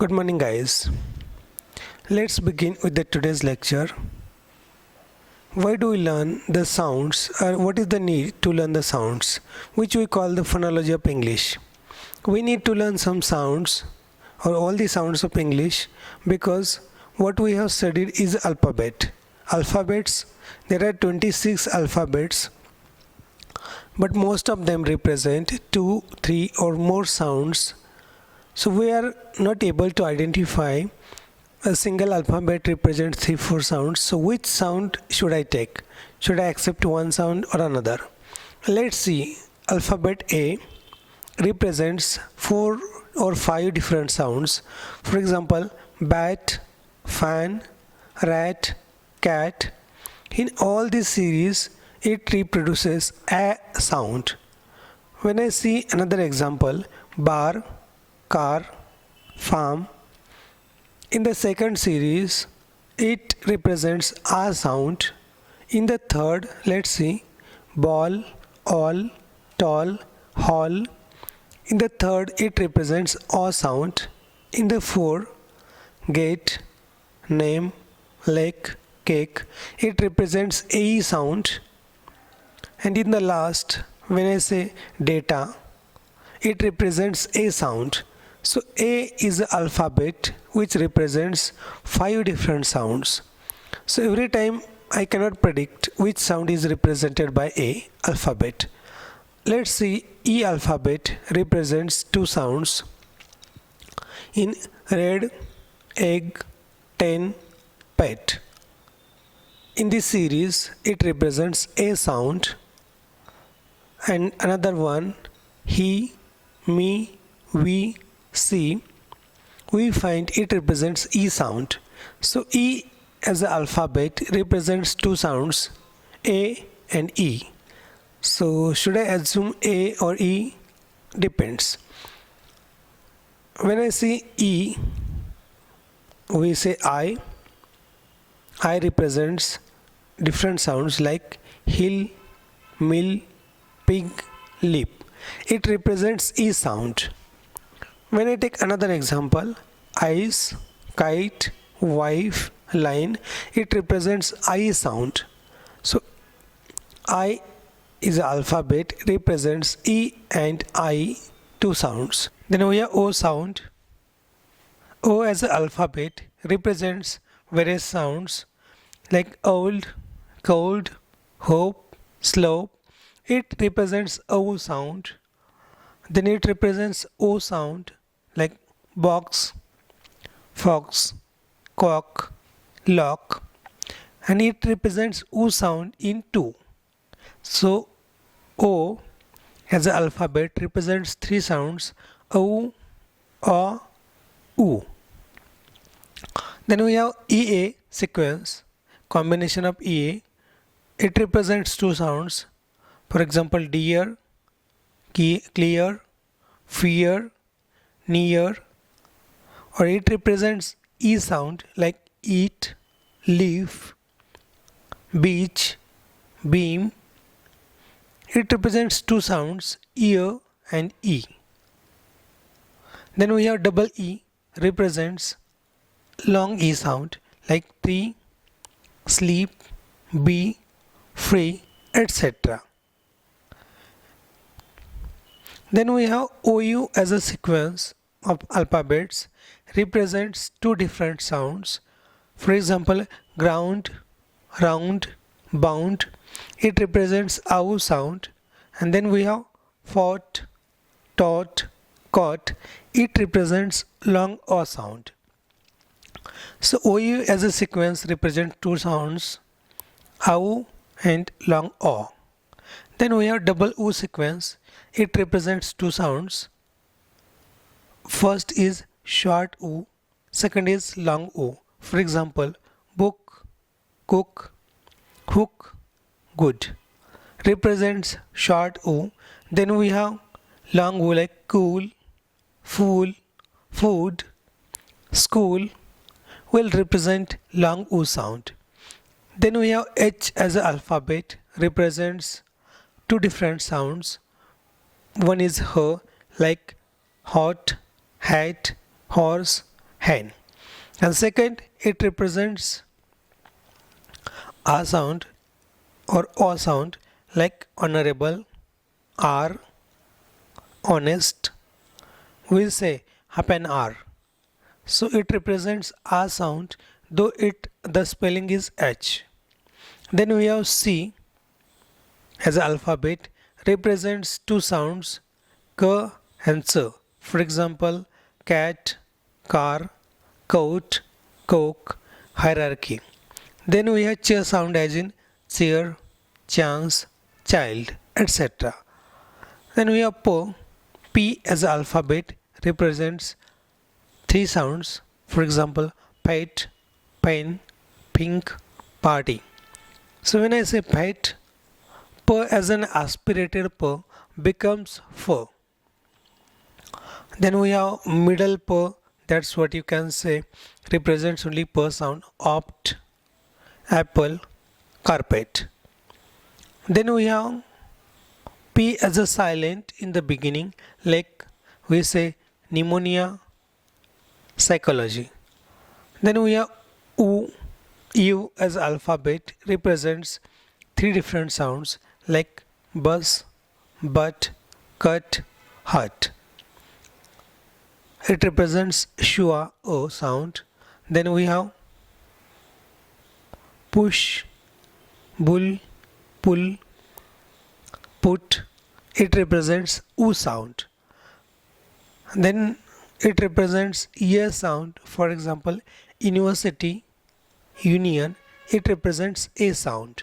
Good morning guys. Let's begin with the today's lecture. Why do we learn the sounds, or what is the need to learn the sounds, which we call the phonology of English? We need to learn some sounds or all the sounds of English because what we have studied is alphabet. Alphabets, there are 26 alphabets, but most of them represent 2, 3 or more sounds. So we are not able to identify a single alphabet represents 3, 4 sounds. So which sound should I take? Should I accept one sound or another? Let's see. Alphabet A represents 4 or 5 different sounds. For example, bat, fan, rat, cat. In all these series, it reproduces a sound. When I see another example, bar, car, farm. In the second series, it represents a sound. In the third, let's see, ball, all, tall, hall. In the third, it represents a sound. In the fourth, gate, name, lake, cake. It represents a sound. And in the last, when I say data, it represents a sound. So A is the alphabet which represents 5 different sounds. So every time I cannot predict which sound is represented by A alphabet. Let's see, E alphabet represents 2 sounds. In red, egg, 10, pet. In this series, it represents a sound. And another one, he, me, we, see, we find it represents E sound. So E as the alphabet represents 2 sounds, A and E. So should I assume A or E? Depends. When I see E, we say I. I represents different sounds like hill, mill, pig, lip. It represents E sound. When I take another example, eyes, kite, wife, line, it represents I sound. So I is the alphabet, represents E and I, 2 sounds. Then we have O sound. O as the alphabet represents various sounds like old, cold, hope, slope. It represents O sound. Then it represents O sound like box, fox, cock, lock, and it represents U sound in 2. So O as the alphabet represents 3 sounds, O, A, U. Then we have EA sequence, combination of EA. It represents 2 sounds. For example, dear, clear, fear, near, or it represents E sound like eat, leaf, beach, beam. It represents 2 sounds, ear and E. Then we have double E represents long E sound like tree, sleep, be, free, etc. Then we have OU as a sequence of alphabets represents 2 different sounds. For example, ground, round, bound. It represents OU sound. And then we have fought, taught, caught. It represents long O sound. So OU as a sequence represents 2 sounds, OU and long O. Then we have double U sequence. It represents 2 sounds. First is short U, second is long U. For example, book, cook, hook, good. Represents short U. Then we have long U like cool, fool, food, school will represent long U sound. Then we have H as an alphabet represents 2 different sounds. One is H like hot, hat, horse, hen. And second, it represents a sound or o sound like honorable, r, honest. We'll say half an hour. So it represents a sound, though the spelling is h. Then we have c as alphabet, represents two sounds, k and s. For example, cat, car, coat, coke, hierarchy. Then we have ch sound as in chair, chance, child, etc. Then we have p as alphabet, represents three sounds. For example, pet, pen, pink, party. So when I say pet, p as an aspirated p becomes f. Then we have middle p, that's what you can say, represents only p sound, opt, apple, carpet. Then we have p as a silent in the beginning, like we say pneumonia, psychology. Then we have u as alphabet, represents three different sounds like bus, but, cut, hut. It represents shua o sound. Then we have push, bull, pull, put. It represents u sound. Then it represents ear sound. For example, university, union. It represents a sound.